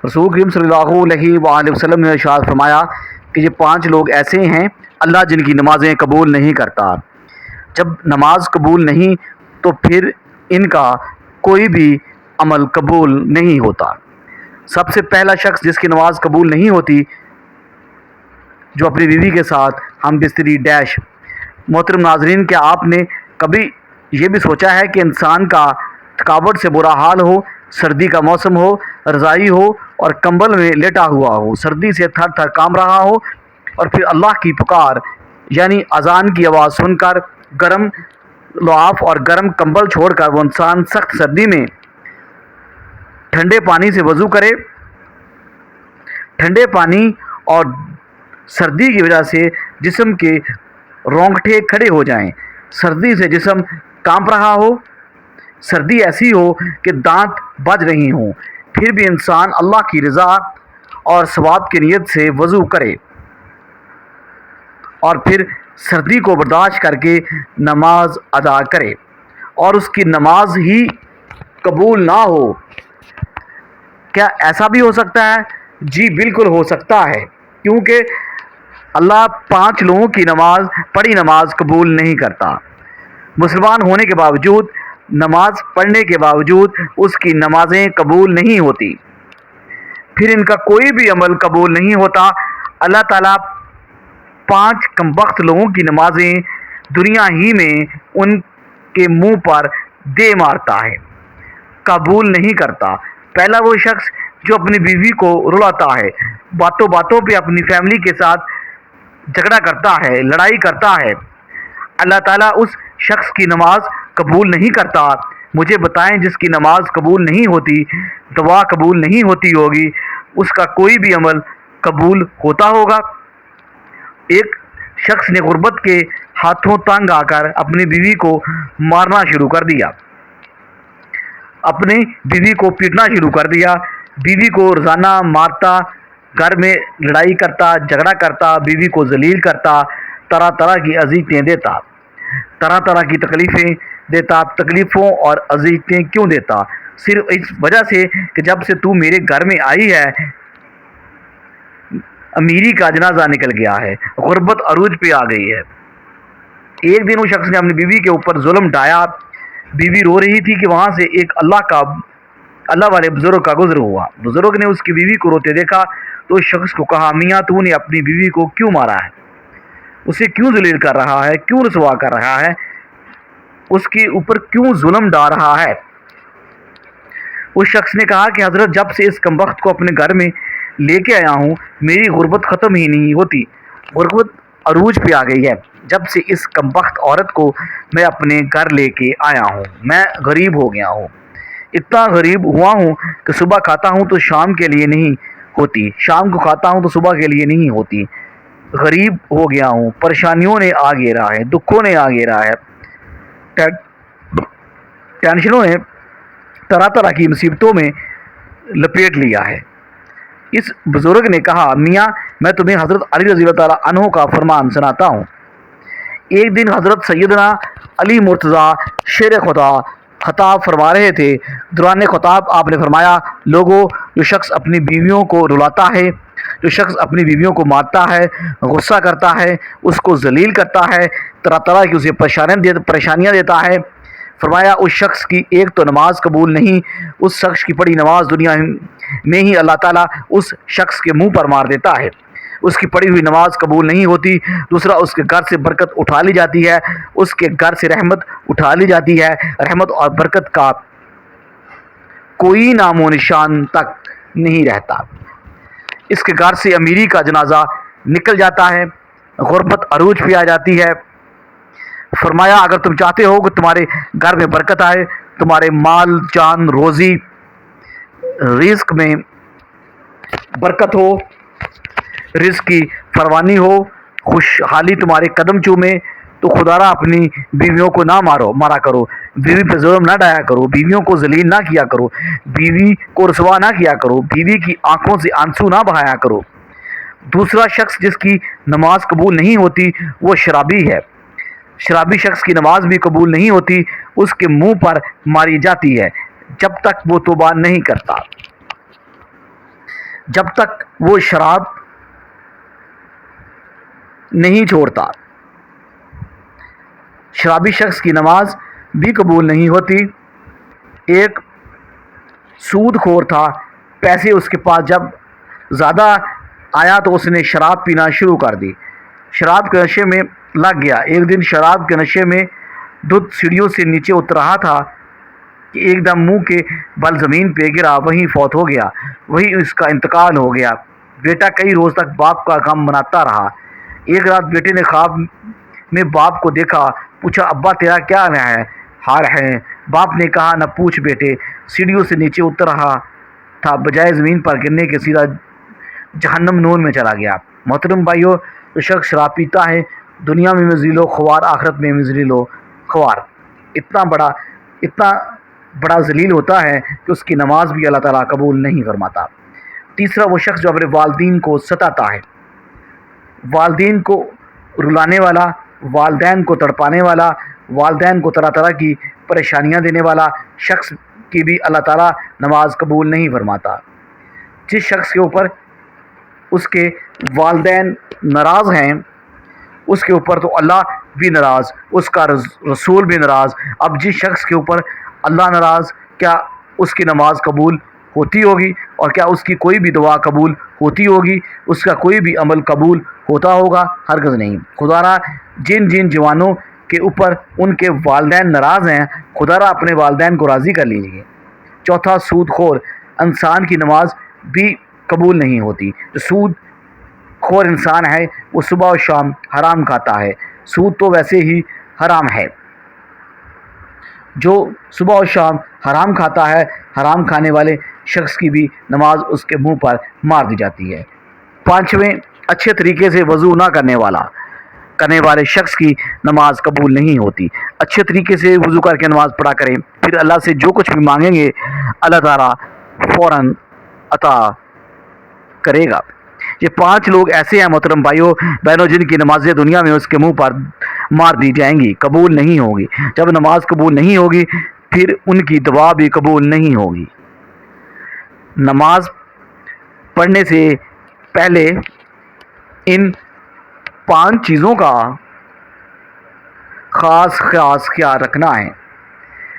رسول کریم صلی اللہ علیہ وآلہ وسلم نے ارشاد فرمایا کہ یہ 5 لوگ ایسے ہیں اللہ جن کی نمازیں قبول نہیں کرتا۔ جب نماز قبول نہیں تو پھر ان کا کوئی بھی عمل قبول نہیں ہوتا۔ سب سے پہلا شخص جس کی نماز قبول نہیں ہوتی، جو اپنی بیوی کے ساتھ ہم بستری ڈیش۔ محترم ناظرین، کیا آپ نے کبھی یہ بھی سوچا ہے کہ انسان کا تھکاوٹ سے برا حال ہو، سردی کا موسم ہو، رضائی ہو اور کمبل میں لیٹا ہوا ہو، سردی سے تھر تھر کانپ رہا ہو، اور پھر اللہ کی پکار یعنی اذان کی آواز سن کر گرم لحاف اور گرم کمبل چھوڑ کر وہ انسان سخت سردی میں ٹھنڈے پانی سے وضو کرے۔ ٹھنڈے پانی اور سردی کی وجہ سے جسم کے رونگٹے کھڑے ہو جائیں، سردی سے جسم کانپ رہا ہو، سردی ایسی ہو کہ دانت بج رہی ہوں، پھر بھی انسان اللہ کی رضا اور ثواب کی نیت سے وضو کرے اور پھر سردی کو برداشت کر کے نماز ادا کرے اور اس کی نماز ہی قبول نہ ہو۔ کیا ایسا بھی ہو سکتا ہے؟ جی بالکل ہو سکتا ہے، کیونکہ اللہ 5 لوگوں کی پڑھی نماز قبول نہیں کرتا۔ مسلمان ہونے کے باوجود، نماز پڑھنے کے باوجود اس کی نمازیں قبول نہیں ہوتی، پھر ان کا کوئی بھی عمل قبول نہیں ہوتا۔ اللہ تعالیٰ 5 کمبخت لوگوں کی نمازیں دنیا ہی میں ان کے منہ پر دے مارتا ہے، قبول نہیں کرتا۔ پہلا وہ شخص جو اپنی بیوی کو رلاتا ہے، باتوں باتوں پہ اپنی فیملی کے ساتھ جھگڑا کرتا ہے، لڑائی کرتا ہے، اللہ تعالیٰ اس شخص کی نماز قبول نہیں کرتا۔ مجھے بتائیں، جس کی نماز قبول نہیں ہوتی، دعا قبول نہیں ہوتی ہوگی، اس کا کوئی بھی عمل قبول ہوتا ہوگا؟ ایک شخص نے غربت کے ہاتھوں تنگ آ کر اپنی بیوی کو مارنا شروع کر دیا، اپنی بیوی کو پیٹنا شروع کر دیا، بیوی کو روزانہ مارتا، گھر میں لڑائی کرتا، جھگڑا کرتا، بیوی کو ذلیل کرتا، طرح طرح کی اذیتیں دیتا، طرح طرح کی تکلیفیں دیتا۔ تکلیفوں اور اذیتیں کیوں دیتا؟ صرف اس وجہ سے کہ جب سے تو میرے گھر میں آئی ہے امیری کا جنازہ نکل گیا ہے، غربت عروج پہ آ گئی ہے۔ ایک دن اس شخص نے اپنی بیوی کے اوپر ظلم ڈھایا، بیوی رو رہی تھی کہ وہاں سے ایک اللہ والے بزرگ کا گزر ہوا۔ بزرگ نے اس کی بیوی کو روتے دیکھا تو اس شخص کو کہا، میاں تو نے اپنی بیوی کو کیوں مارا ہے؟ اسے کیوں ذلیل کر رہا ہے؟ کیوں رسوا کر رہا ہے؟ اس کے اوپر کیوں ظلم ڈال رہا ہے؟ اس شخص نے کہا کہ حضرت، جب سے اس کمبخت کو اپنے گھر میں لے کے آیا ہوں میری غربت ختم ہی نہیں ہوتی، غربت عروج پہ آ گئی ہے۔ جب سے اس کمبخت عورت کو میں اپنے گھر لے کے آیا ہوں میں غریب ہو گیا ہوں، اتنا غریب ہوا ہوں کہ صبح کھاتا ہوں تو شام کے لیے نہیں ہوتی، شام کو کھاتا ہوں تو صبح کے لیے نہیں ہوتی، غریب ہو گیا ہوں، پریشانیوں نے آ گھیرا ہے، دکھوں نے آ گھیرا ہے، ٹینشنوں نے طرح طرح کی مصیبتوں میں لپیٹ لیا ہے۔ اس بزرگ نے کہا، میاں میں تمہیں حضرت علی رضی اللہ تعالیٰ عنہ کا فرمان سناتا ہوں۔ ایک دن حضرت سیدنا علی مرتضیٰ شیر خدا خطاب فرما رہے تھے۔ دوران خطاب آپ نے فرمایا، لوگوں، جو شخص اپنی بیویوں کو رلاتا ہے، جو شخص اپنی بیویوں کو مارتا ہے، غصہ کرتا ہے، اس کو ذلیل کرتا ہے، طرح طرح کی اسے پریشانیاں دیتا ہے، فرمایا اس شخص کی ایک تو نماز قبول نہیں، اس شخص کی پڑھی نماز دنیا میں ہی اللہ تعالیٰ اس شخص کے منہ پر مار دیتا ہے، اس کی پڑھی ہوئی نماز قبول نہیں ہوتی۔ دوسرا، اس کے گھر سے برکت اٹھا لی جاتی ہے، اس کے گھر سے رحمت اٹھا لی جاتی ہے، رحمت اور برکت کا کوئی نام و نشان تک نہیں رہتا، اس کے گھر سے امیری کا جنازہ نکل جاتا ہے، غربت عروج پہ آ جاتی ہے۔ فرمایا اگر تم چاہتے ہو کہ تمہارے گھر میں برکت آئے، تمہارے مال جان روزی رزق میں برکت ہو، رزق کی فراوانی ہو، خوشحالی تمہارے قدم چومے، تو خدا را اپنی بیویوں کو نہ مارا کرو، بیوی پہ ظلم نہ ڈایا کرو، بیویوں کو ذلیل نہ کیا کرو، بیوی کو رسوا نہ کیا کرو، بیوی کی آنکھوں سے آنسو نہ بہایا کرو۔ دوسرا شخص جس کی نماز قبول نہیں ہوتی وہ شرابی ہے، شرابی شخص کی نماز بھی قبول نہیں ہوتی، اس کے منہ پر ماری جاتی ہے جب تک وہ توبہ نہیں کرتا۔ جب تک وہ شراب نہیں چھوڑتا۔ شرابی شخص کی نماز بھی قبول نہیں ہوتی۔ ایک سود خور تھا، پیسے اس کے پاس جب زیادہ آیا تو اس نے شراب پینا شروع کر دی، شراب کے نشے میں لگ گیا۔ ایک دن شراب کے نشے میں دھت سیڑھیوں سے نیچے اتر رہا تھا کہ ایک دم منہ کے بل زمین پہ گرا، وہیں فوت ہو گیا، وہیں اس کا انتقال ہو گیا۔ بیٹا کئی روز تک باپ کا غم مناتا رہا۔ ایک رات بیٹے نے خواب میں باپ کو دیکھا، پوچھا ابا تیرا کیا حال ہے؟ باپ نے کہا نہ پوچھ بیٹے، سیڑھیوں سے نیچے اتر رہا تھا، بجائے زمین پر گرنے کے سیدھا جہنم نور میں چلا گیا۔ محترم بھائیو، جو شخص شراب پیتا ہے دنیا میں ذلیل و خوار، آخرت میں ذلیل و خوار، اتنا بڑا ذلیل ہوتا ہے کہ اس کی نماز بھی اللہ تعالیٰ قبول نہیں فرماتا۔ تیسرا، وہ شخص جو اپنے والدین کو ستاتا ہے، والدین کو رلانے والا، والدین کو تڑپانے والا، والدین کو طرح طرح کی پریشانیاں دینے والا شخص کی بھی اللہ تعالیٰ نماز قبول نہیں فرماتا۔ جس شخص کے اوپر اس کے والدین ناراض ہیں، اس کے اوپر تو اللہ بھی ناراض، اس کا رسول بھی ناراض۔ اب جس شخص کے اوپر اللہ ناراض، کیا اس کی نماز قبول ہوتی ہوگی؟ اور کیا اس کی کوئی بھی دعا قبول ہوتی ہوگی؟ اس کا کوئی بھی عمل قبول ہوتا ہوگا؟ ہرگز نہیں۔ خدا را جن جوانوں کے اوپر ان کے والدین ناراض ہیں، خدا را اپنے والدین کو راضی کر لیجیے۔ چوتھا، سود خور انسان کی نماز بھی قبول نہیں ہوتی۔ جو سود خور انسان ہے وہ صبح و شام حرام کھاتا ہے۔ سود تو ویسے ہی حرام ہے۔ جو صبح و شام حرام کھاتا ہے، حرام کھانے والے شخص کی بھی نماز اس کے منہ پر مار دی جاتی ہے۔ پانچویں، اچھے طریقے سے وضو نہ کرنے والے شخص کی نماز قبول نہیں ہوتی۔ اچھے طریقے سے وضو کر کے نماز پڑھا کریں، پھر اللہ سے جو کچھ بھی مانگیں گے اللہ تعالیٰ فوراً عطا کرے گا۔ یہ 5 لوگ ایسے ہیں محترم بھائیوں بہنوں، جن کی نمازیں دنیا میں اس کے منہ پر مار دی جائیں گی، قبول نہیں ہوگی۔ جب نماز قبول نہیں ہوگی پھر ان کی دعا بھی قبول نہیں ہوگی۔ نماز پڑھنے سے پہلے ان 5 چیزوں کا خاص خیال رکھنا ہے۔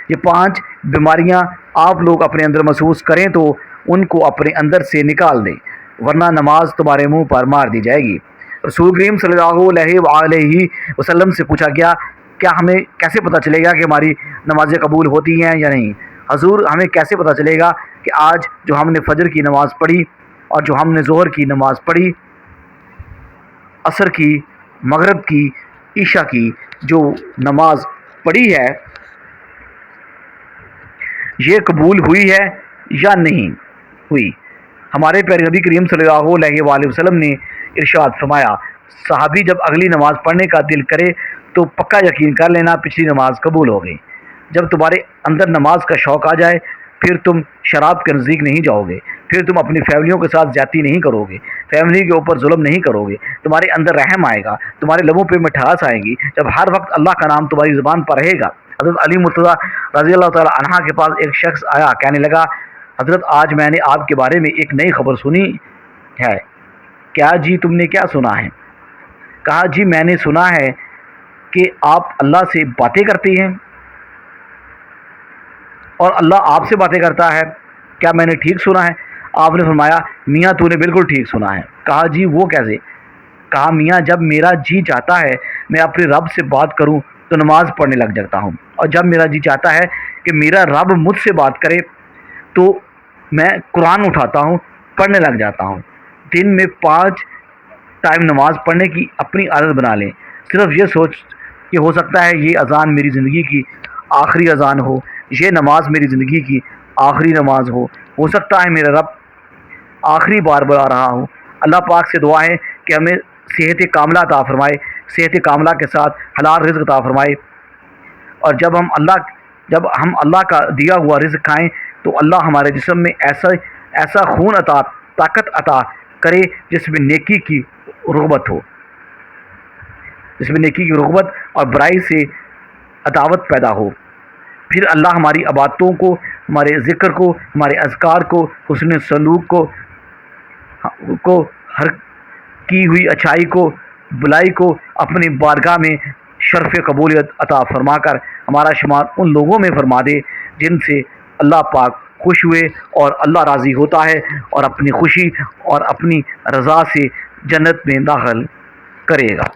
یہ 5 بیماریاں آپ لوگ اپنے اندر محسوس کریں تو ان کو اپنے اندر سے نکال دیں، ورنہ نماز تمہارے منہ پر مار دی جائے گی۔ رسول کریم صلی اللہ علیہ وسلم سے پوچھا گیا، کیا ہمیں کیسے پتہ چلے گا کہ ہماری نمازیں قبول ہوتی ہیں یا نہیں؟ حضور، ہمیں کیسے پتہ چلے گا کہ آج جو ہم نے فجر کی نماز پڑھی اور جو ہم نے ظہر کی نماز پڑھی، عصر کی، مغرب کی، عشاء کی جو نماز پڑھی ہے یہ قبول ہوئی ہے یا نہیں ہوئی؟ ہمارے پیارے نبی کریم صلی اللہ علیہ وسلم نے ارشاد فرمایا، صحابی جب اگلی نماز پڑھنے کا دل کرے تو پکا یقین کر لینا پچھلی نماز قبول ہو گئی۔ جب تمہارے اندر نماز کا شوق آ جائے پھر تم شراب کے نزدیک نہیں جاؤ گے، پھر تم اپنی فیملیوں کے ساتھ زیادتی نہیں کرو گے، فیملی کے اوپر ظلم نہیں کرو گے، تمہارے اندر رحم آئے گا، تمہارے لبوں پہ مٹھاس آئے گی، جب ہر وقت اللہ کا نام تمہاری زبان پر رہے گا۔ حضرت علی مرتضیٰ رضی اللہ تعالی عنہ کے پاس ایک شخص آیا، کہنے لگا، حضرت آج میں نے آپ کے بارے میں ایک نئی خبر سنی ہے۔ کیا جی تم نے کیا سنا ہے؟ کہا جی میں نے سنا ہے کہ آپ اللہ سے باتیں کرتے ہیں اور اللہ آپ سے باتیں کرتا ہے، کیا میں نے ٹھیک سنا ہے؟ آپ نے فرمایا میاں تو نے بالکل ٹھیک سنا ہے۔ کہا جی وہ کیسے؟ کہا میاں جب میرا جی چاہتا ہے میں اپنے رب سے بات کروں تو نماز پڑھنے لگ جاتا ہوں، اور جب میرا جی چاہتا ہے کہ میرا رب مجھ سے بات کرے تو میں قرآن اٹھاتا ہوں، پڑھنے لگ جاتا ہوں۔ دن میں 5 ٹائم نماز پڑھنے کی اپنی عادت بنا لیں۔ صرف یہ سوچ کہ ہو سکتا ہے یہ اذان میری زندگی کی آخری اذان ہو، یہ نماز میری زندگی کی آخری نماز ہو سکتا ہے میرا رب آخری بار بلا رہا ہوں۔ اللہ پاک سے دعا ہے کہ ہمیں صحت کاملہ عطا فرمائے، صحت کاملہ کے ساتھ حلال رزق عطا فرمائے، اور جب ہم اللہ کا دیا ہوا رزق کھائیں تو اللہ ہمارے جسم میں ایسا خون عطا، طاقت عطا کرے جس میں نیکی کی رغبت ہو، جس میں نیکی کی رغبت اور برائی سے عداوت پیدا ہو۔ پھر اللہ ہماری عبادتوں کو، ہمارے ذکر کو، ہمارے اذکار کو، حسن سلوک کو کو ہر کی ہوئی اچھائی کو بلائی کو اپنی بارگاہ میں شرف قبولیت عطا فرما کر ہمارا شمار ان لوگوں میں فرما دے جن سے اللہ پاک خوش ہوئے اور اللہ راضی ہوتا ہے اور اپنی خوشی اور اپنی رضا سے جنت میں داخل کرے گا۔